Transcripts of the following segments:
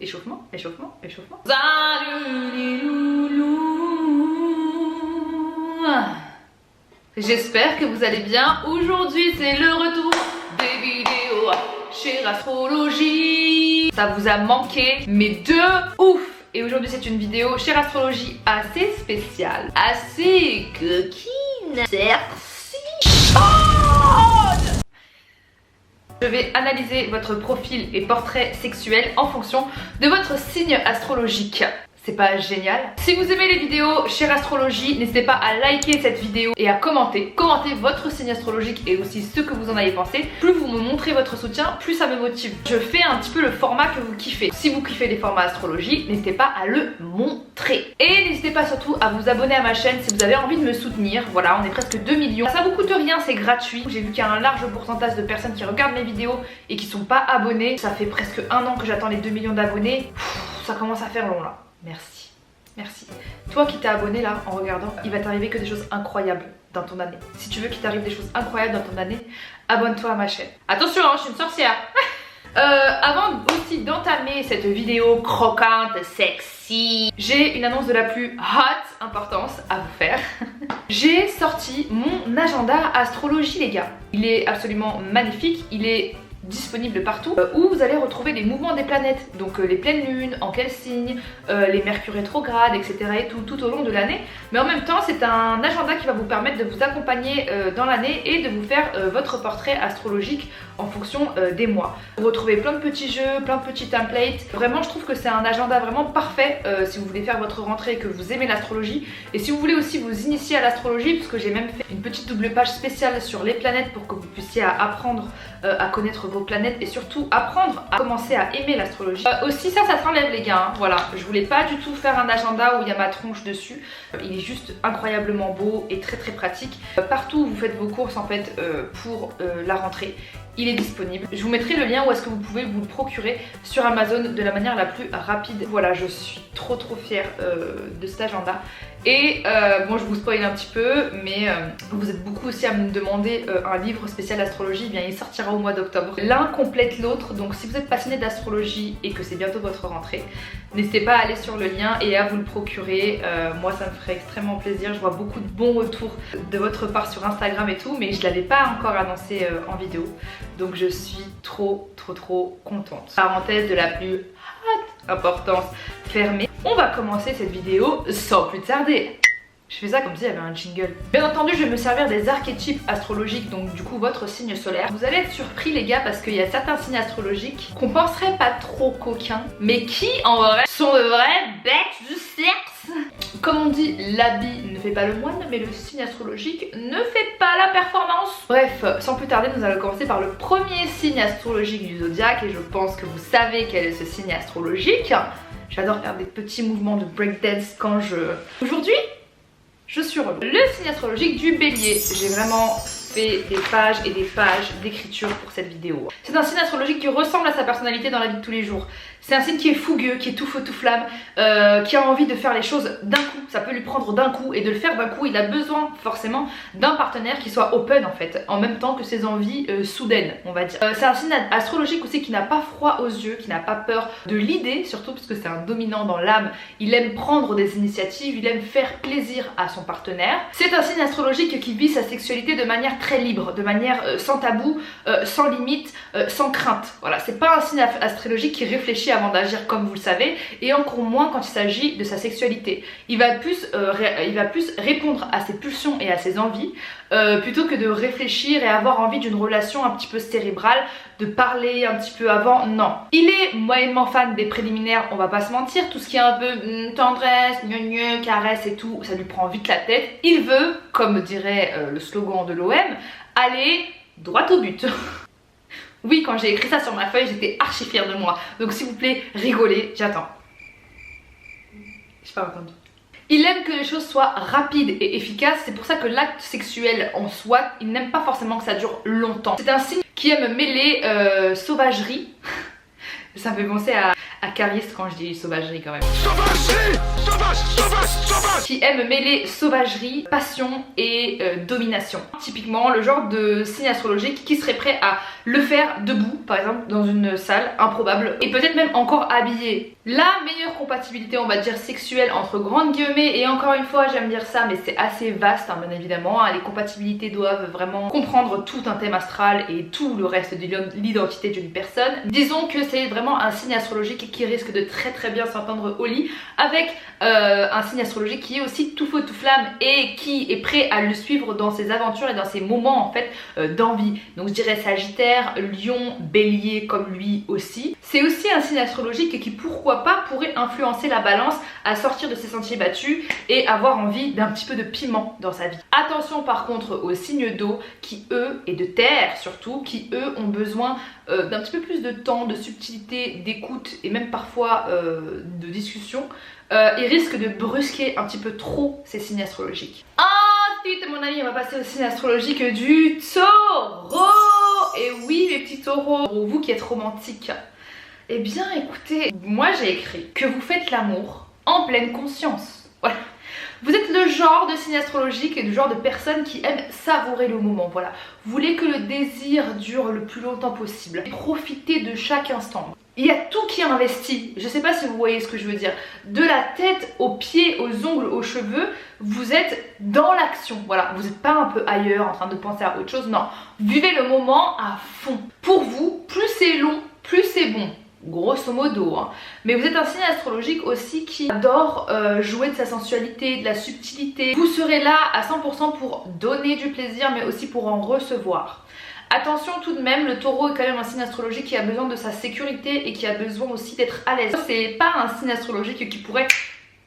échauffement, échauffement, échauffement. J'espère que vous allez bien. Aujourd'hui c'est le retour des vidéos chez Astrologie. Ça vous a manqué, mais de ouf. Et aujourd'hui c'est une vidéo chez Astrologie assez spéciale, assez coquine, sexy. Je vais analyser votre profil et portrait sexuel en fonction de votre signe astrologique. C'est pas génial? Si vous aimez les vidéos chez Astrologie, n'hésitez pas à liker cette vidéo et à commenter. Commentez votre signe astrologique et aussi ce que vous en avez pensé. Plus vous me montrez votre soutien, plus ça me motive. Je fais un petit peu le format que vous kiffez. Si vous kiffez les formats astrologie, n'hésitez pas à le montrer. Et n'hésitez pas surtout à vous abonner à ma chaîne si vous avez envie de me soutenir. Voilà, on est presque 2 millions. Ça vous coûte rien, c'est gratuit. J'ai vu qu'il y a un large pourcentage de personnes qui regardent mes vidéos et qui sont pas abonnées. Ça fait presque 1 an que j'attends les 2 millions d'abonnés. Ça commence à faire long là. Merci, merci. Toi qui t'es abonné là en regardant, il va t'arriver que des choses incroyables dans ton année. Si tu veux qu'il t'arrive des choses incroyables dans ton année, abonne-toi à ma chaîne. Attention, hein, je suis une sorcière. Avant aussi d'entamer cette vidéo croquante, sexy, j'ai une annonce de la plus hot importance à vous faire. J'ai sorti mon agenda astrologie les gars. Il est absolument magnifique, il est disponible partout, où vous allez retrouver les mouvements des planètes, donc les pleines lunes, en quel signe, les mercures rétrogrades, etc. et tout au long de l'année. Mais en même temps c'est un agenda qui va vous permettre de vous accompagner dans l'année et de vous faire votre portrait astrologique en fonction des mois. Vous retrouvez plein de petits jeux, plein de petits templates. Vraiment je trouve que c'est un agenda vraiment parfait si vous voulez faire votre rentrée et que vous aimez l'astrologie. Et si vous voulez aussi vous initier à l'astrologie, puisque j'ai même fait une petite double page spéciale sur les planètes pour que vous puissiez apprendre à connaître vos planètes et surtout apprendre à commencer à aimer l'astrologie. Aussi ça s'enlève les gars, hein. Voilà, je voulais pas du tout faire un agenda où il y a ma tronche dessus. Il est juste incroyablement beau et très pratique. Partout où vous faites vos courses en fait pour la rentrée, il est disponible. Je vous mettrai le lien où est-ce que vous pouvez vous le procurer sur Amazon de la manière la plus rapide. Voilà, je suis trop fière de cet agenda. Et bon, je vous spoil un petit peu, mais vous êtes beaucoup aussi à me demander un livre spécial astrologie. Eh bien, il sortira au mois d'octobre. L'un complète l'autre, donc si vous êtes passionné d'astrologie et que c'est bientôt votre rentrée, n'hésitez pas à aller sur le lien et à vous le procurer. Moi, ça me ferait extrêmement plaisir. Je vois beaucoup de bons retours de votre part sur Instagram et tout, mais je l'avais pas encore annoncé en vidéo. Donc je suis trop contente. Parenthèse de la plus importance fermée. On va commencer cette vidéo sans plus tarder. Je fais ça comme s'il y avait un jingle. Bien entendu, je vais me servir des archétypes astrologiques, donc du coup votre signe solaire. Vous allez être surpris les gars parce qu'il y a certains signes astrologiques qu'on penserait pas trop coquins, mais qui en vrai sont de vraies bêtes du sexe. Comme on dit, l'habit ne fait pas le moine, mais le signe astrologique ne fait pas la performance. Bref, sans plus tarder, nous allons commencer par le premier signe astrologique du zodiaque et je pense que vous savez quel est ce signe astrologique. J'adore faire des petits mouvements de breakdance quand je... Aujourd'hui, je suis relou. Le signe astrologique du bélier. J'ai vraiment fait des pages et des pages d'écriture pour cette vidéo. C'est un signe astrologique qui ressemble à sa personnalité dans la vie de tous les jours. C'est un signe qui est fougueux, qui est tout feu tout flamme, qui a envie de faire les choses d'un coup. Ça peut lui prendre d'un coup et de le faire d'un coup, il a besoin forcément d'un partenaire qui soit open en fait, en même temps que ses envies soudaines, on va dire. C'est un signe astrologique aussi qui n'a pas froid aux yeux, qui n'a pas peur de l'idée, surtout parce que c'est un dominant dans l'âme. Il aime prendre des initiatives, il aime faire plaisir à son partenaire. C'est un signe astrologique qui vit sa sexualité de manière très libre, de manière sans tabou, sans limite, sans crainte. Voilà, c'est pas un signe astrologique qui réfléchit avant d'agir comme vous le savez, et encore moins quand il s'agit de sa sexualité. Il va plus répondre à ses pulsions et à ses envies plutôt que de réfléchir et avoir envie d'une relation un petit peu cérébrale, de parler un petit peu avant, non. Il est moyennement fan des préliminaires, on va pas se mentir, tout ce qui est un peu tendresse, gneu, caresse et tout, ça lui prend vite la tête. Il veut, comme dirait le slogan de l'OM, aller droit au but. Oui, quand j'ai écrit ça sur ma feuille, j'étais archi fière de moi. Donc s'il vous plaît, rigolez, j'attends. J'ai pas entendu. Il aime que les choses soient rapides et efficaces, c'est pour ça que l'acte sexuel en soi, il n'aime pas forcément que ça dure longtemps. C'est un signe qui aime mêler sauvagerie, ça me fait penser Acariste quand je dis sauvagerie quand même. Sauvagerie! Sauvage! Qui aime mêler sauvagerie, passion et domination. Typiquement le genre de signe astrologique qui serait prêt à le faire debout, par exemple dans une salle improbable, et peut-être même encore habillé. La meilleure compatibilité, on va dire sexuelle entre grandes guillemets, et encore une fois j'aime dire ça mais c'est assez vaste hein, bien évidemment, hein, les compatibilités doivent vraiment comprendre tout un thème astral et tout le reste de l'identité d'une personne. Disons que c'est vraiment un signe astrologique qui risque de très bien s'entendre au lit avec un signe astrologique qui est aussi tout feu tout flamme et qui est prêt à le suivre dans ses aventures et dans ses moments en fait d'envie. Donc je dirais Sagittaire, Lion, Bélier comme lui aussi. C'est aussi un signe astrologique qui pourquoi pas pourrait influencer la balance à sortir de ses sentiers battus et avoir envie d'un petit peu de piment dans sa vie. Attention par contre aux signes d'eau qui eux, et de terre surtout, qui eux ont besoin d'un petit peu plus de temps, de subtilité, d'écoute et même parfois de discussion. Ils risquent de brusquer un petit peu trop ces signes astrologiques. Ensuite mon ami, on va passer au signe astrologique du taureau. Et oui mes petits taureaux, pour vous qui êtes romantiques, eh bien écoutez, moi j'ai écrit que vous faites l'amour en pleine conscience. Voilà. Vous êtes le genre de signe astrologique et le genre de personne qui aime savourer le moment, voilà. Vous voulez que le désir dure le plus longtemps possible. Profitez de chaque instant. Il y a tout qui est investi, je sais pas si vous voyez ce que je veux dire. De la tête aux pieds, aux ongles, aux cheveux, vous êtes dans l'action, voilà. Vous n'êtes pas un peu ailleurs en train de penser à autre chose, non. Vivez le moment à fond. Pour vous, plus c'est long, plus c'est bon. Grosso modo hein. Mais vous êtes un signe astrologique aussi qui adore jouer de sa sensualité, de la subtilité. Vous serez là à 100% pour donner du plaisir mais aussi pour en recevoir. Attention tout de même, le taureau est quand même un signe astrologique qui a besoin de sa sécurité et qui a besoin aussi d'être à l'aise. C'est pas un signe astrologique qui pourrait,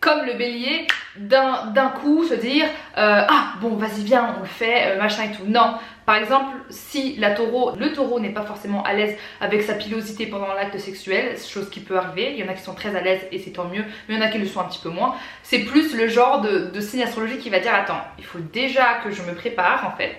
comme le bélier, d'un coup se dire ah bon vas-y viens on le fait machin et tout. Non, par exemple si le taureau n'est pas forcément à l'aise avec sa pilosité pendant l'acte sexuel, chose qui peut arriver, il y en a qui sont très à l'aise et c'est tant mieux, mais il y en a qui le sont un petit peu moins. C'est plus le genre de signe astrologique qui va dire attends, il faut déjà que je me prépare en fait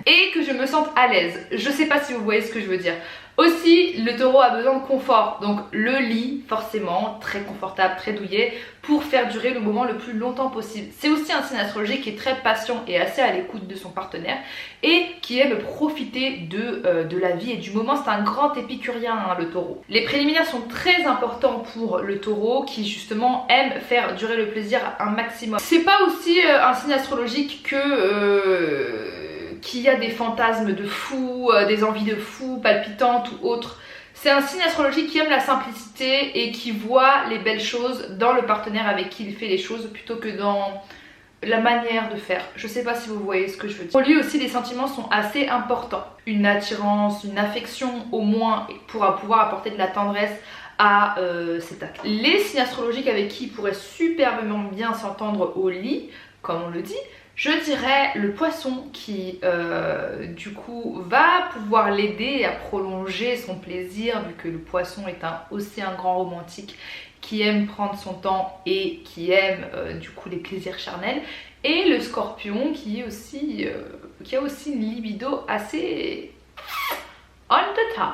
et que je me sente à l'aise. Je sais pas si vous voyez ce que je veux dire. Aussi, le taureau a besoin de confort, donc le lit, forcément, très confortable, très douillet, pour faire durer le moment le plus longtemps possible. C'est aussi un signe astrologique qui est très patient et assez à l'écoute de son partenaire et qui aime profiter de la vie et du moment. C'est un grand épicurien, hein, le taureau. Les préliminaires sont très importants pour le taureau qui justement aime faire durer le plaisir un maximum. C'est pas aussi un signe astrologique que... qui a des fantasmes de fou, des envies de fou, palpitantes ou autres. C'est un signe astrologique qui aime la simplicité et qui voit les belles choses dans le partenaire avec qui il fait les choses plutôt que dans la manière de faire. Je sais pas si vous voyez ce que je veux dire. Pour lui aussi les sentiments sont assez importants. Une attirance, une affection au moins pour pouvoir apporter de la tendresse à cet acte. Les signes astrologiques avec qui il pourrait superbement bien s'entendre au lit, comme on le dit, je dirais le poisson qui du coup va pouvoir l'aider à prolonger son plaisir vu que le poisson est aussi un grand romantique qui aime prendre son temps et qui aime du coup les plaisirs charnels, et le scorpion qui est aussi qui a aussi une libido assez on the top.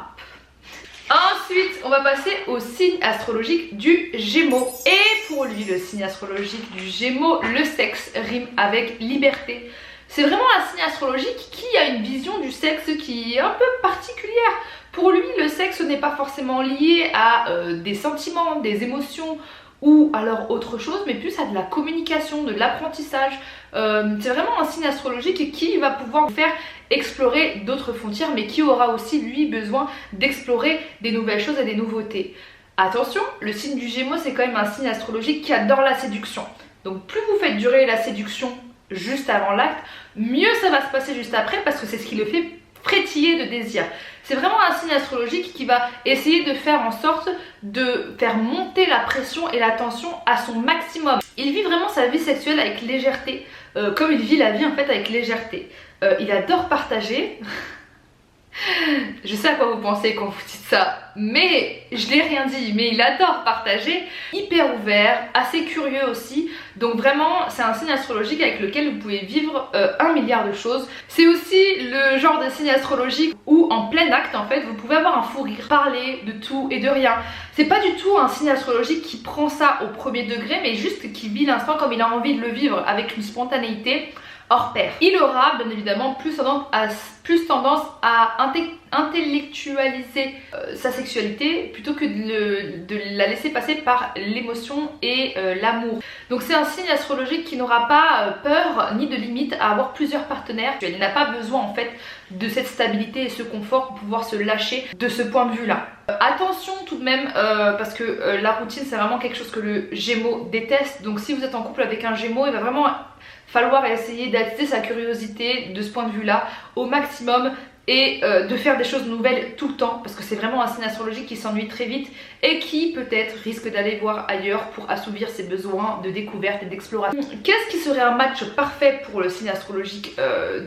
Ensuite, on va passer au signe astrologique du Gémeaux. Et pour lui, le signe astrologique du Gémeaux, le sexe rime avec liberté. C'est vraiment un signe astrologique qui a une vision du sexe qui est un peu particulière. Pour lui, le sexe n'est pas forcément lié à des sentiments, des émotions ou alors autre chose, mais plus à de la communication, de l'apprentissage. C'est vraiment un signe astrologique qui va pouvoir vous faire explorer d'autres frontières, mais qui aura aussi lui besoin d'explorer des nouvelles choses et des nouveautés. Attention, le signe du Gémeaux c'est quand même un signe astrologique qui adore la séduction. Donc plus vous faites durer la séduction juste avant l'acte, mieux ça va se passer juste après, parce que c'est ce qui le fait frétiller de désir. C'est vraiment un signe astrologique qui va essayer de faire en sorte de faire monter la pression et la tension à son maximum. Il vit vraiment sa vie sexuelle avec légèreté, comme il vit la vie en fait avec légèreté. Il adore partager. Je sais à quoi vous pensez quand vous dites ça, mais je l'ai rien dit, mais il adore partager, hyper ouvert, assez curieux aussi, donc vraiment c'est un signe astrologique avec lequel vous pouvez vivre 1 milliard de choses. C'est aussi le genre de signe astrologique où en plein acte en fait vous pouvez avoir un fou rire, parler de tout et de rien. C'est pas du tout un signe astrologique qui prend ça au premier degré, mais juste qui vit l'instant comme il a envie de le vivre, avec une spontanéité hors pair. Il aura bien évidemment plus tendance à intellectualiser sa sexualité plutôt que de la laisser passer par l'émotion et l'amour. Donc c'est un signe astrologique qui n'aura pas peur ni de limite à avoir plusieurs partenaires. Il n'a pas besoin en fait de cette stabilité et ce confort pour pouvoir se lâcher de ce point de vue là. Attention tout de même parce que la routine c'est vraiment quelque chose que le Gémeaux déteste. Donc si vous êtes en couple avec un Gémeaux, il va vraiment falloir essayer d'attiser sa curiosité de ce point de vue là au maximum et de faire des choses nouvelles tout le temps, parce que c'est vraiment un signe astrologique qui s'ennuie très vite et qui peut-être risque d'aller voir ailleurs pour assouvir ses besoins de découverte et d'exploration. Qu'est-ce qui serait un match parfait pour le signe astrologique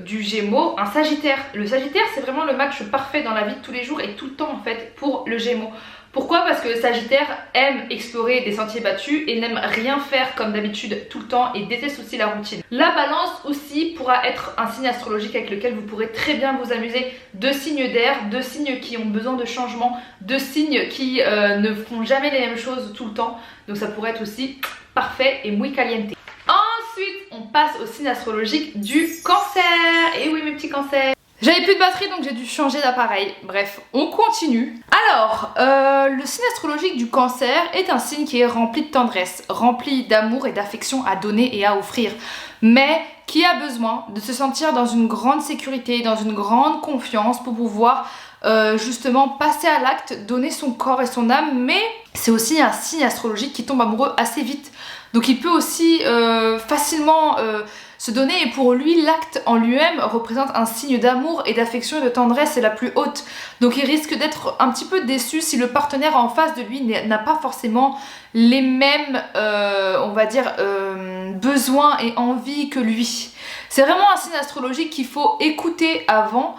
du Gémeaux? Un Sagittaire. Le Sagittaire c'est vraiment le match parfait dans la vie de tous les jours et tout le temps en fait pour le Gémeaux. Pourquoi? Parce que le Sagittaire aime explorer des sentiers battus et n'aime rien faire comme d'habitude tout le temps et déteste aussi la routine. La Balance aussi pourra être un signe astrologique avec lequel vous pourrez très bien vous amuser. 2 signes d'air, 2 signes qui ont besoin de changement, 2 signes qui ne font jamais les mêmes choses tout le temps. Donc ça pourrait être aussi parfait et muy caliente. Ensuite, on passe au signe astrologique du Cancer. Et oui mes petits cancers. J'avais plus de batterie donc j'ai dû changer d'appareil. Bref, on continue. Alors, le signe astrologique du Cancer est un signe qui est rempli de tendresse, rempli d'amour et d'affection à donner et à offrir, mais qui a besoin de se sentir dans une grande sécurité, dans une grande confiance pour pouvoir justement passer à l'acte, donner son corps et son âme. Mais c'est aussi un signe astrologique qui tombe amoureux assez vite. Donc il peut aussi facilement se donner, et pour lui l'acte en lui-même représente un signe d'amour et d'affection et de tendresse, c'est la plus haute. Donc il risque d'être un petit peu déçu si le partenaire en face de lui n'a pas forcément les mêmes on va dire besoins et envies que lui. C'est vraiment un signe astrologique qu'il faut écouter avant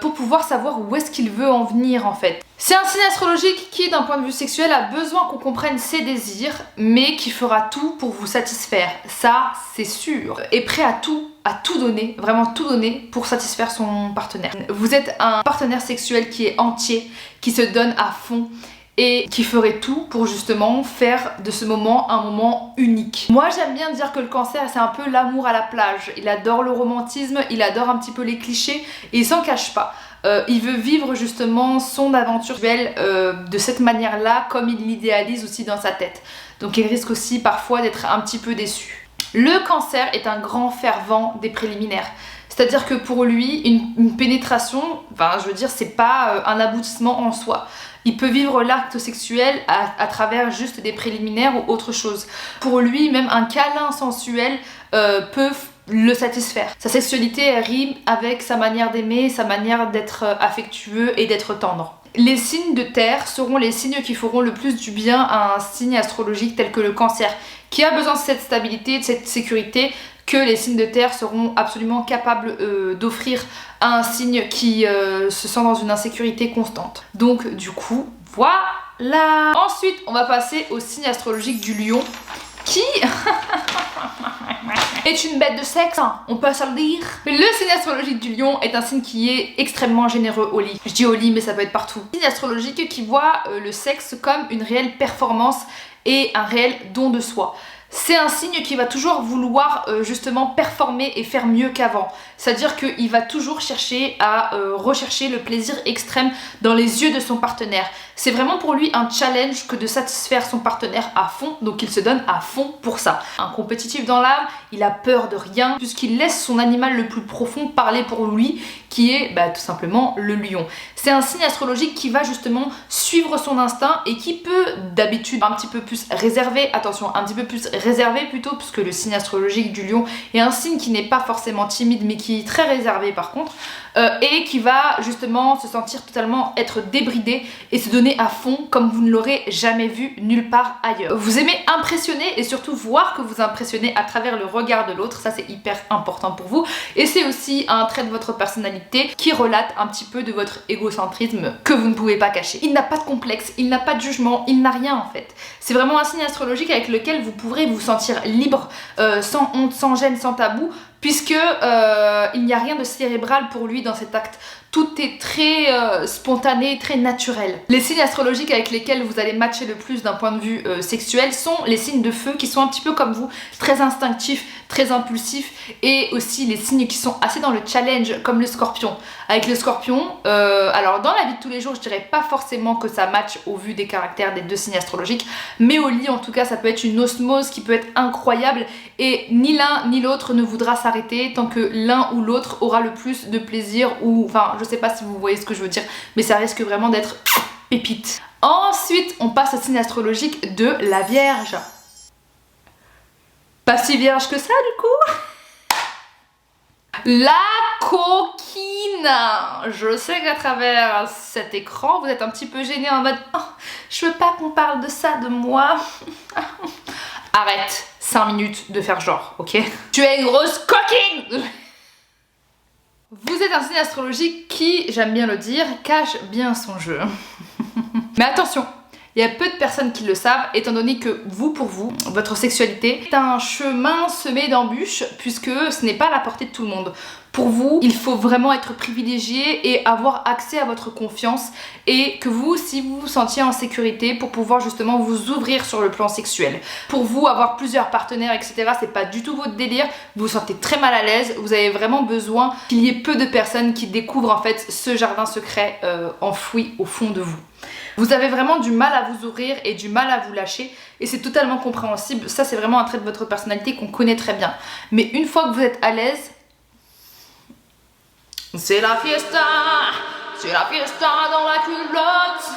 pour pouvoir savoir où est-ce qu'il veut en venir en fait. C'est un signe astrologique qui d'un point de vue sexuel a besoin qu'on comprenne ses désirs, mais qui fera tout pour vous satisfaire, ça c'est sûr, est prêt à tout donner, vraiment tout donner pour satisfaire son partenaire. Vous êtes un partenaire sexuel qui est entier, qui se donne à fond et qui ferait tout pour justement faire de ce moment un moment unique. Moi j'aime bien dire que le Cancer c'est un peu l'amour à la plage, il adore le romantisme, il adore un petit peu les clichés et il s'en cache pas. Il veut vivre justement son aventure sexuelle de cette manière-là, comme il l'idéalise aussi dans sa tête. Donc il risque aussi parfois d'être un petit peu déçu. Le Cancer est un grand fervent des préliminaires. C'est-à-dire que pour lui, une pénétration, enfin je veux dire, c'est pas un aboutissement en soi. Il peut vivre l'acte sexuel à travers juste des préliminaires ou autre chose. Pour lui, même un câlin sensuel peut le satisfaire. Sa sexualité rime avec sa manière d'aimer, sa manière d'être affectueux et d'être tendre. Les signes de terre seront les signes qui feront le plus du bien à un signe astrologique tel que le Cancer, qui a besoin de cette stabilité, de cette sécurité que les signes de terre seront absolument capables d'offrir à un signe qui se sent dans une insécurité constante. Donc du coup, voilà. Ensuite, on va passer au signe astrologique du Lion, qui est une bête de sexe, on peut se le dire. Le signe astrologique du Lion est un signe qui est extrêmement généreux au lit. Je dis au lit mais ça peut être partout. Signe astrologique qui voit le sexe comme une réelle performance et un réel don de soi. C'est un signe qui va toujours vouloir justement performer et faire mieux qu'avant. C'est-à-dire qu'il va toujours chercher à rechercher le plaisir extrême dans les yeux de son partenaire. C'est vraiment pour lui un challenge que de satisfaire son partenaire à fond, donc il se donne à fond pour ça. Un compétitif dans l'âme, il a peur de rien puisqu'il laisse son animal le plus profond parler pour lui, qui est tout simplement le lion. C'est un signe astrologique qui va justement suivre son instinct et qui peut d'habitude un petit peu plus réservé, attention, un petit peu plus réservé plutôt, puisque le signe astrologique du lion est un signe qui n'est pas forcément timide mais qui est très réservé par contre, et qui va justement se sentir totalement être débridé et se donner à fond comme vous ne l'aurez jamais vu nulle part ailleurs. Vous aimez impressionner et surtout voir que vous impressionnez à travers le regard de l'autre, ça c'est hyper important pour vous, et c'est aussi un trait de votre personnalité qui relate un petit peu de votre égocentrisme que vous ne pouvez pas cacher. Il n'a pas de complexe, il n'a pas de jugement, il n'a rien en fait. C'est vraiment un signe astrologique avec lequel vous pourrez vous sentir libre, sans honte, sans gêne, sans tabou, puisque il n'y a rien de cérébral pour lui dans cet acte. Tout est très spontané, très naturel. Les signes astrologiques avec lesquels vous allez matcher le plus d'un point de vue sexuel sont les signes de feu qui sont un petit peu comme vous, très instinctifs, très impulsifs, et aussi les signes qui sont assez dans le challenge comme le scorpion. Avec le scorpion, alors dans la vie de tous les jours je dirais pas forcément que ça match au vu des caractères des deux signes astrologiques, mais au lit en tout cas ça peut être une osmose qui peut être incroyable et ni l'un ni l'autre ne voudra s'arrêter tant que l'un ou l'autre aura le plus de plaisir, ou enfin je sais pas si vous voyez ce que je veux dire, mais ça risque vraiment d'être pépite. Ensuite on passe au signe astrologique de la Vierge. Pas si vierge que ça du coup. La coquine. Je sais qu'à travers cet écran vous êtes un petit peu gêné en mode oh, je veux pas qu'on parle de ça de moi. Arrête 5 minutes de faire genre, ok? Tu es une grosse coquine. Vous êtes un signe astrologique qui, j'aime bien le dire, cache bien son jeu. Mais attention, il y a peu de personnes qui le savent, étant donné que vous, pour vous, votre sexualité est un chemin semé d'embûches, puisque ce n'est pas à la portée de tout le monde. Pour vous, il faut vraiment être privilégié et avoir accès à votre confiance, et que vous, si vous vous sentiez en sécurité pour pouvoir justement vous ouvrir sur le plan sexuel. Pour vous, avoir plusieurs partenaires, etc., c'est pas du tout votre délire, vous vous sentez très mal à l'aise, vous avez vraiment besoin qu'il y ait peu de personnes qui découvrent en fait ce jardin secret enfoui au fond de vous. Vous avez vraiment du mal à vous ouvrir et du mal à vous lâcher, et c'est totalement compréhensible, ça c'est vraiment un trait de votre personnalité qu'on connaît très bien. Mais une fois que vous êtes à l'aise, c'est la fiesta dans la culotte.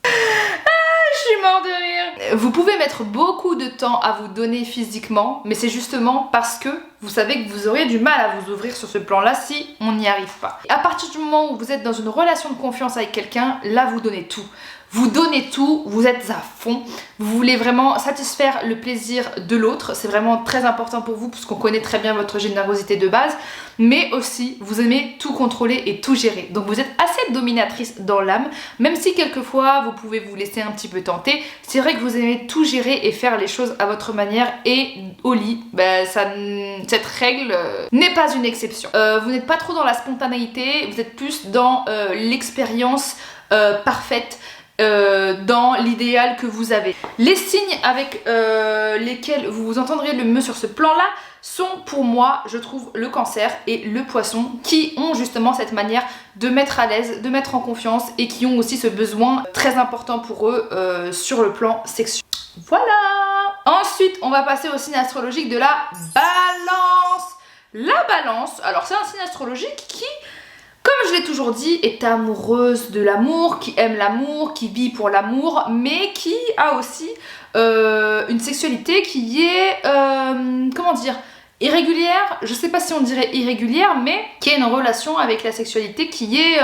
Je suis mort de rire. Vous pouvez mettre beaucoup de temps à vous donner physiquement, mais c'est justement parce que vous savez que vous aurez du mal à vous ouvrir sur ce plan-là si on n'y arrive pas. À partir du moment où vous êtes dans une relation de confiance avec quelqu'un, là vous donnez tout. Vous donnez tout, vous êtes à fond, vous voulez vraiment satisfaire le plaisir de l'autre, c'est vraiment très important pour vous puisqu'on connaît très bien votre générosité de base, mais aussi vous aimez tout contrôler et tout gérer. Donc vous êtes assez dominatrice dans l'âme, même si quelquefois vous pouvez vous laisser un petit peu tenter, c'est vrai que vous aimez tout gérer et faire les choses à votre manière, et au lit, cette règle n'est pas une exception. Vous n'êtes pas trop dans la spontanéité, vous êtes plus dans l'expérience parfaite, dans l'idéal que vous avez. Les signes avec lesquels vous vous entendrez le mieux sur ce plan-là sont pour moi, je trouve, le Cancer et le Poisson, qui ont justement cette manière de mettre à l'aise, de mettre en confiance, et qui ont aussi ce besoin très important pour eux sur le plan sexuel. Voilà. Ensuite, on va passer au signe astrologique de la Balance. La Balance, alors c'est un signe astrologique qui, comme je l'ai toujours dit, est amoureuse de l'amour, qui aime l'amour, qui vit pour l'amour, mais qui a aussi une sexualité qui est, comment dire, irrégulière. Je sais pas si on dirait irrégulière, mais qui a une relation avec la sexualité qui est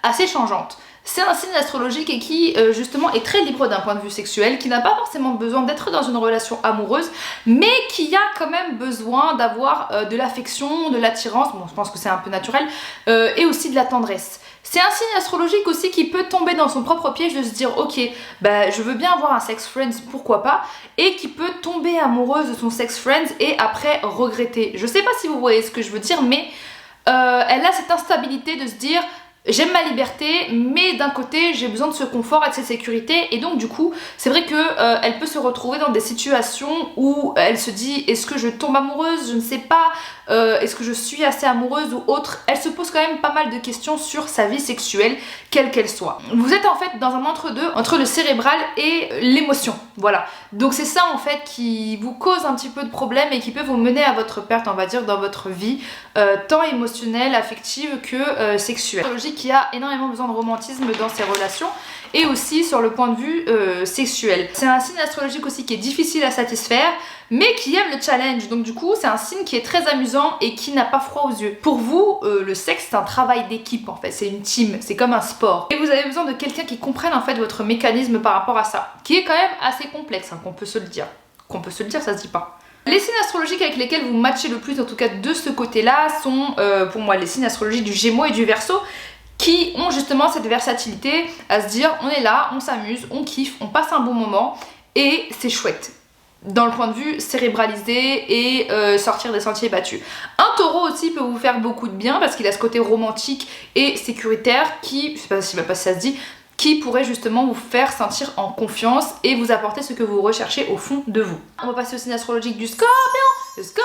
assez changeante. C'est un signe astrologique et qui justement est très libre d'un point de vue sexuel, qui n'a pas forcément besoin d'être dans une relation amoureuse, mais qui a quand même besoin d'avoir de l'affection, de l'attirance, bon je pense que c'est un peu naturel, et aussi de la tendresse. C'est un signe astrologique aussi qui peut tomber dans son propre piège de se dire ok, bah je veux bien avoir un sex friend, pourquoi pas, et qui peut tomber amoureuse de son sex friend et après regretter. Je sais pas si vous voyez ce que je veux dire, mais elle a cette instabilité de se dire j'aime ma liberté, mais d'un côté j'ai besoin de ce confort et de cette sécurité, et donc du coup c'est vrai que elle peut se retrouver dans des situations où elle se dit est-ce que je tombe amoureuse, je ne sais pas, est-ce que je suis assez amoureuse ou autre. Elle se pose quand même pas mal de questions sur sa vie sexuelle, quelle qu'elle soit. Vous êtes en fait dans un entre-deux, entre le cérébral et l'émotion, voilà. Donc c'est ça en fait qui vous cause un petit peu de problème et qui peut vous mener à votre perte, on va dire, dans votre vie, tant émotionnelle, affective que sexuelle. Astrologie qui a énormément besoin de romantisme dans ses relations et aussi sur le point de vue sexuel. C'est un signe astrologique aussi qui est difficile à satisfaire, mais qui aime le challenge. Donc du coup, c'est un signe qui est très amusant et qui n'a pas froid aux yeux. Pour vous, le sexe, c'est un travail d'équipe en fait, c'est une team, c'est comme un sport. Et vous avez besoin de quelqu'un qui comprenne en fait votre mécanisme par rapport à ça, qui est quand même assez complexe, hein, qu'on peut se le dire. Qu'on peut se le dire, ça se dit pas. Les signes astrologiques avec lesquels vous matchez le plus, en tout cas de ce côté-là, sont pour moi les signes astrologiques du Gémeaux et du Verseau, qui ont justement cette versatilité à se dire on est là, on s'amuse, on kiffe, on passe un bon moment et c'est chouette. Dans le point de vue cérébralisé et sortir des sentiers battus. Un taureau aussi peut vous faire beaucoup de bien parce qu'il a ce côté romantique et sécuritaire qui, je sais pas si ça se dit, qui pourrait justement vous faire sentir en confiance et vous apporter ce que vous recherchez au fond de vous. On va passer au signe astrologique du Scorpion. Le Scorpion,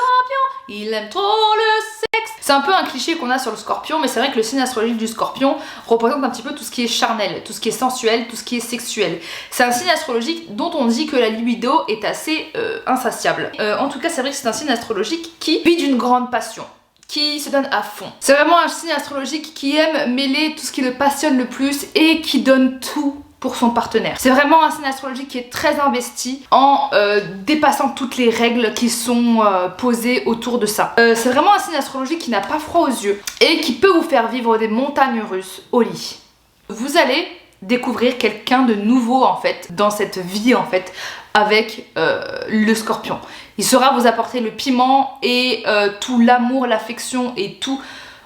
il aime trop le sexe. C'est un peu un cliché qu'on a sur le Scorpion, mais c'est vrai que le signe astrologique du Scorpion représente un petit peu tout ce qui est charnel, tout ce qui est sensuel, tout ce qui est sexuel. C'est un signe astrologique dont on dit que la libido est assez insatiable. En tout cas, c'est vrai que c'est un signe astrologique qui vit d'une grande passion, qui se donne à fond. C'est vraiment un signe astrologique qui aime mêler tout ce qui le passionne le plus et qui donne tout pour son partenaire. C'est vraiment un signe astrologique qui est très investi en dépassant toutes les règles qui sont posées autour de ça. C'est vraiment un signe astrologique qui n'a pas froid aux yeux et qui peut vous faire vivre des montagnes russes au lit. Vous allez découvrir quelqu'un de nouveau en fait dans cette vie en fait avec le Scorpion. Il saura vous apporter le piment et tout l'amour, l'affection et tout,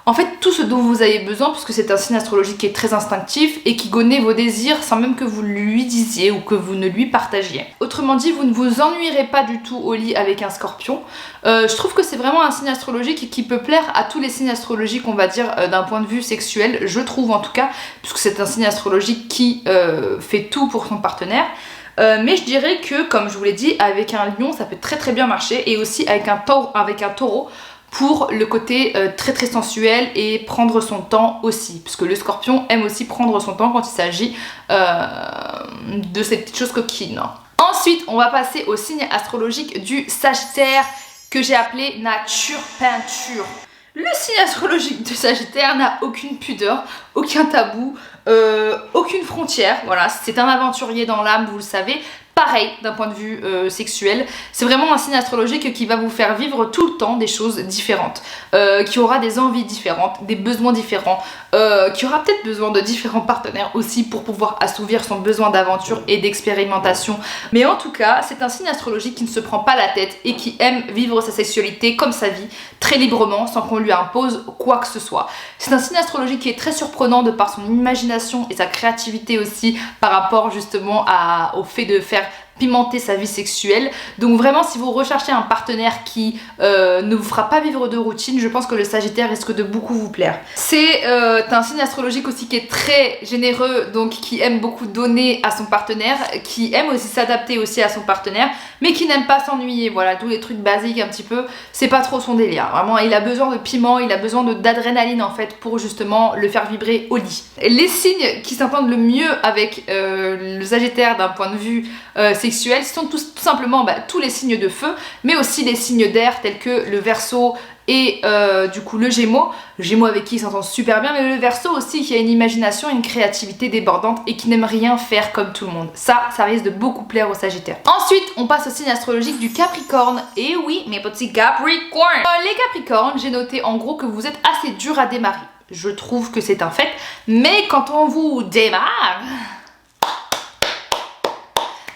en fait tout ce dont vous avez besoin, puisque c'est un signe astrologique qui est très instinctif et qui connaît vos désirs sans même que vous lui disiez ou que vous ne lui partagiez. Autrement dit, vous ne vous ennuierez pas du tout au lit avec un Scorpion. Je trouve que c'est vraiment un signe astrologique qui peut plaire à tous les signes astrologiques, on va dire, d'un point de vue sexuel, je trouve en tout cas, puisque c'est un signe astrologique qui fait tout pour son partenaire. Mais je dirais que, comme je vous l'ai dit, avec un lion ça peut très très bien marcher, et aussi avec un taureau pour le côté très très sensuel et prendre son temps aussi, puisque le Scorpion aime aussi prendre son temps quand il s'agit de ces petites choses coquines. Ensuite, on va passer au signe astrologique du Sagittaire, que j'ai appelé nature peinture. Le signe astrologique du Sagittaire n'a aucune pudeur, aucun tabou, aucune frontière. Voilà, c'est un aventurier dans l'âme, vous le savez. Pareil d'un point de vue sexuel, c'est vraiment un signe astrologique qui va vous faire vivre tout le temps des choses différentes, qui aura des envies différentes, des besoins différents, qui aura peut-être besoin de différents partenaires aussi pour pouvoir assouvir son besoin d'aventure et d'expérimentation. Mais en tout cas, c'est un signe astrologique qui ne se prend pas la tête et qui aime vivre sa sexualité comme sa vie, très librement, sans qu'on lui impose quoi que ce soit. C'est un signe astrologique qui est très surprenant de par son imagination et sa créativité aussi, par rapport justement au fait de faire pimenter sa vie sexuelle. Donc vraiment, si vous recherchez un partenaire qui ne vous fera pas vivre de routine, je pense que le Sagittaire risque de beaucoup vous plaire. C'est un signe astrologique aussi qui est très généreux, donc qui aime beaucoup donner à son partenaire, qui aime aussi s'adapter aussi à son partenaire, mais qui n'aime pas s'ennuyer. Voilà, tous les trucs basiques un petit peu, c'est pas trop son délire. Vraiment, il a besoin de piment, il a besoin d'adrénaline en fait pour justement le faire vibrer au lit. Les signes qui s'entendent le mieux avec le Sagittaire d'un point de vue sexuel sont tout simplement tous les signes de feu, mais aussi les signes d'air tels que le Verseau et du coup le Gémeaux. Gémeaux avec qui il s'entend super bien, mais le Verseau aussi qui a une imagination, une créativité débordante et qui n'aime rien faire comme tout le monde. Ça risque de beaucoup plaire aux Sagittaires. Ensuite, on passe au signe astrologique du Capricorne. Et oui, mes petits Capricornes. Les Capricornes, j'ai noté en gros que vous êtes assez dur à démarrer. Je trouve que c'est un fait, mais quand on vous démarre,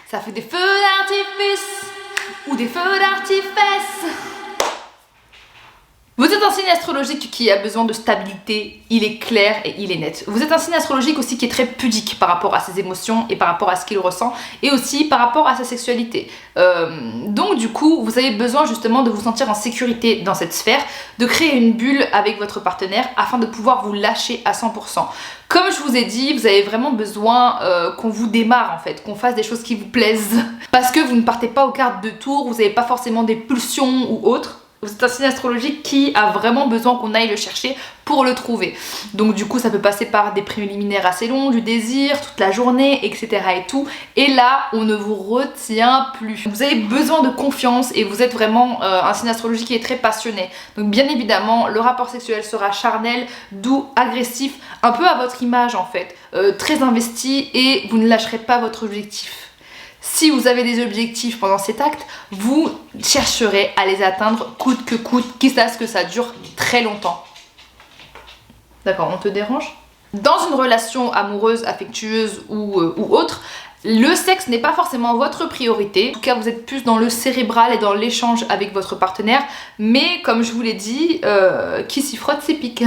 ça fait des feux d'artifice ou des feux d'artifice. Vous êtes un signe astrologique qui a besoin de stabilité, il est clair et il est net. Vous êtes un signe astrologique aussi qui est très pudique par rapport à ses émotions et par rapport à ce qu'il ressent et aussi par rapport à sa sexualité. Donc du coup, vous avez besoin justement de vous sentir en sécurité dans cette sphère, de créer une bulle avec votre partenaire afin de pouvoir vous lâcher à 100%. Comme je vous ai dit, vous avez vraiment besoin qu'on vous démarre en fait, qu'on fasse des choses qui vous plaisent. Parce que vous ne partez pas aux cartes de tour, vous n'avez pas forcément des pulsions ou autres. Vous êtes un signe astrologique qui a vraiment besoin qu'on aille le chercher pour le trouver. Donc du coup ça peut passer par des préliminaires assez longs, du désir, toute la journée, etc. et tout. Et là on ne vous retient plus. Vous avez besoin de confiance et vous êtes vraiment un signe astrologique qui est très passionné. Donc bien évidemment le rapport sexuel sera charnel, doux, agressif, un peu à votre image en fait. Très investi et vous ne lâcherez pas votre objectif. Si vous avez des objectifs pendant cet acte, vous chercherez à les atteindre coûte que coûte, quitte à ce que ça dure très longtemps. D'accord, on te dérange? Dans une relation amoureuse, affectueuse ou autre, le sexe n'est pas forcément votre priorité. En tout cas, vous êtes plus dans le cérébral et dans l'échange avec votre partenaire. Mais comme je vous l'ai dit, qui s'y frotte s'y pique.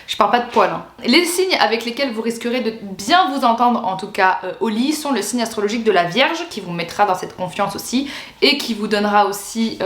Je parle pas de poils. Hein. Les signes avec lesquels vous risquerez de bien vous entendre, en tout cas au lit, sont le signe astrologique de la Vierge, qui vous mettra dans cette confiance aussi, et qui vous donnera aussi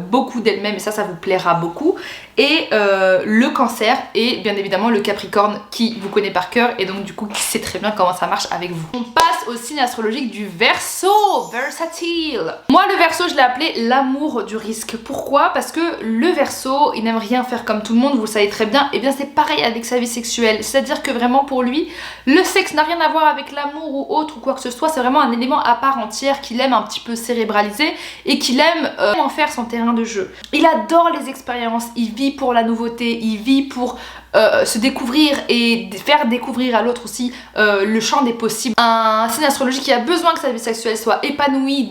beaucoup d'elle-même, et ça vous plaira beaucoup. Et le Cancer, et bien évidemment le Capricorne, qui vous connaît par cœur, et donc du coup qui sait très bien comment ça marche avec vous. On passe au signe astrologique du Verseau, versatile. Moi le Verseau, je l'ai appelé l'amour du risque. Pourquoi? Parce que le Verseau, il n'aime rien faire comme tout le monde, vous le savez très bien, et bien c'est pareil avec sa vie sexuelle, c'est-à-dire que vraiment pour lui, le sexe n'a rien à voir avec l'amour ou autre ou quoi que ce soit, c'est vraiment un élément à part entière qu'il aime un petit peu cérébraliser et qu'il aime en faire son terrain de jeu. Il adore les expériences, il vit pour la nouveauté, il vit pour se découvrir et faire découvrir à l'autre aussi le champ des possibles. Un signe astrologique qui a besoin que sa vie sexuelle soit épanouie,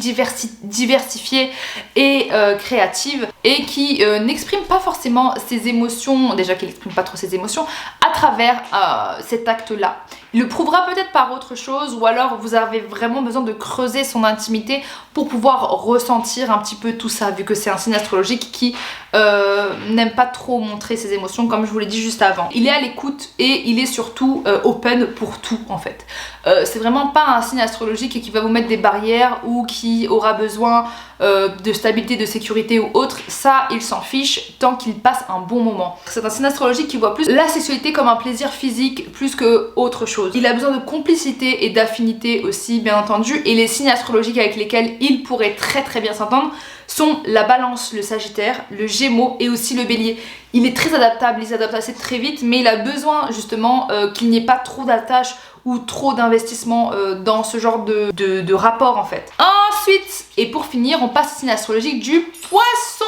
diversifiée et créative, et qui n'exprime pas forcément ses émotions, déjà qu'il n'exprime pas trop ses émotions, à travers cet acte-là. Il le prouvera peut-être par autre chose, ou alors vous avez vraiment besoin de creuser son intimité pour pouvoir ressentir un petit peu tout ça, vu que c'est un signe astrologique qui n'aime pas trop montrer ses émotions, comme je vous l'ai dit juste avant. Il est à l'écoute et il est surtout open pour tout en fait. C'est vraiment pas un signe astrologique qui va vous mettre des barrières ou qui aura besoin de stabilité, de sécurité ou autre. Ça, il s'en fiche tant qu'il passe un bon moment. C'est un signe astrologique qui voit plus la sexualité comme un plaisir physique plus que autre chose. Il a besoin de complicité et d'affinité aussi, bien entendu, et les signes astrologiques avec lesquels il pourrait très bien s'entendre sont la Balance, le Sagittaire, le Gémeaux et aussi le Bélier. Il est très adaptable, il s'adapte assez très vite, mais il a besoin justement qu'il n'y ait pas trop d'attache ou trop d'investissement dans ce genre de rapport en fait. Ensuite, et pour finir, on passe au signe astrologique du Poisson.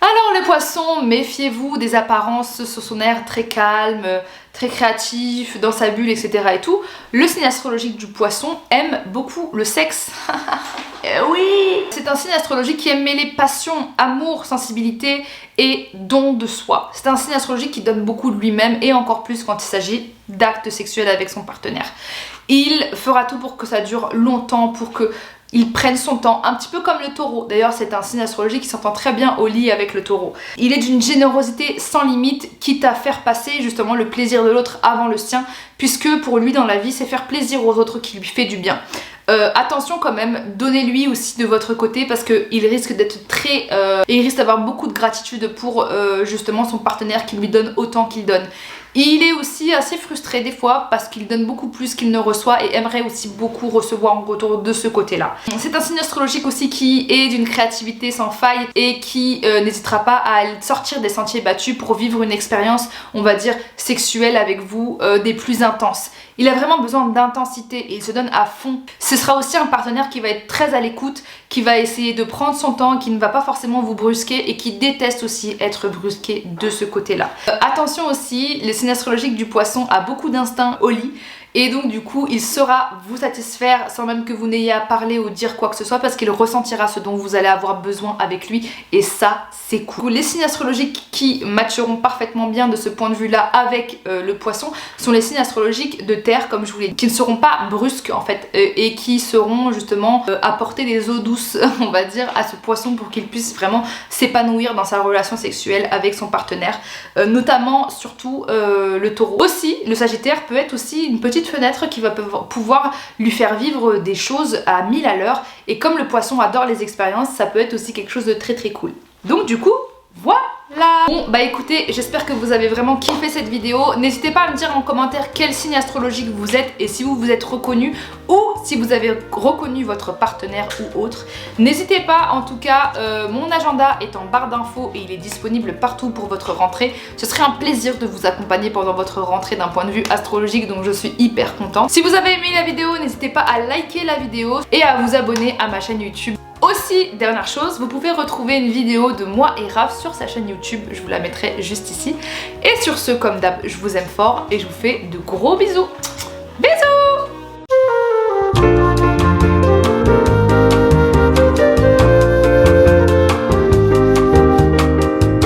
Alors le Poisson, méfiez-vous des apparences sur son air très calme, très créatif, dans sa bulle, etc. et tout. Le signe astrologique du Poisson aime beaucoup le sexe. Oui! C'est un signe astrologique qui aime mêler passion, amour, sensibilité et don de soi. C'est un signe astrologique qui donne beaucoup de lui-même et encore plus quand il s'agit d'actes sexuels avec son partenaire. Il fera tout pour que ça dure longtemps, pour que il prenne son temps, un petit peu comme le Taureau. D'ailleurs, c'est un signe astrologique qui s'entend très bien au lit avec le Taureau. Il est d'une générosité sans limite, quitte à faire passer justement le plaisir de l'autre avant le sien, puisque pour lui dans la vie, c'est faire plaisir aux autres qui lui fait du bien. Attention quand même, donnez-lui aussi de votre côté parce qu'il risque d'être très... et il risque d'avoir beaucoup de gratitude pour justement son partenaire qui lui donne autant qu'il donne. Il est aussi assez frustré des fois parce qu'il donne beaucoup plus qu'il ne reçoit et aimerait aussi beaucoup recevoir en retour de ce côté-là. C'est un signe astrologique aussi qui est d'une créativité sans faille et qui n'hésitera pas à sortir des sentiers battus pour vivre une expérience, on va dire, sexuelle avec vous, des plus intenses. Il a vraiment besoin d'intensité et il se donne à fond. Ce sera aussi un partenaire qui va être très à l'écoute, qui va essayer de prendre son temps, qui ne va pas forcément vous brusquer et qui déteste aussi être brusqué de ce côté-là. Attention aussi, le signe astrologique du Poisson a beaucoup d'instinct au lit. Et donc du coup il saura vous satisfaire sans même que vous n'ayez à parler ou dire quoi que ce soit parce qu'il ressentira ce dont vous allez avoir besoin avec lui et ça c'est cool. Les signes astrologiques qui matcheront parfaitement bien de ce point de vue là avec le Poisson sont les signes astrologiques de terre comme je vous l'ai dit, qui ne seront pas brusques en fait et qui seront justement apporter des eaux douces on va dire à ce Poisson pour qu'il puisse vraiment s'épanouir dans sa relation sexuelle avec son partenaire, notamment surtout le Taureau. Aussi le Sagittaire peut être aussi une petite fenêtre qui va pouvoir lui faire vivre des choses à 1000 à l'heure et comme le Poisson adore les expériences, ça peut être aussi quelque chose de très cool. Donc du coup, voilà! Là. Bon bah écoutez, j'espère que vous avez vraiment kiffé cette vidéo. N'hésitez pas à me dire en commentaire quel signe astrologique vous êtes et si vous vous êtes reconnu ou si vous avez reconnu votre partenaire ou autre. N'hésitez pas, en tout cas, mon agenda est en barre d'infos et il est disponible partout pour votre rentrée. Ce serait un plaisir de vous accompagner pendant votre rentrée d'un point de vue astrologique, donc je suis hyper contente. Si vous avez aimé la vidéo, n'hésitez pas à liker la vidéo et à vous abonner à ma chaîne YouTube. Aussi, dernière chose, vous pouvez retrouver une vidéo de moi et Raph sur sa chaîne YouTube, je vous la mettrai juste ici. Et sur ce, comme d'hab, je vous aime fort et je vous fais de gros bisous. Bisous!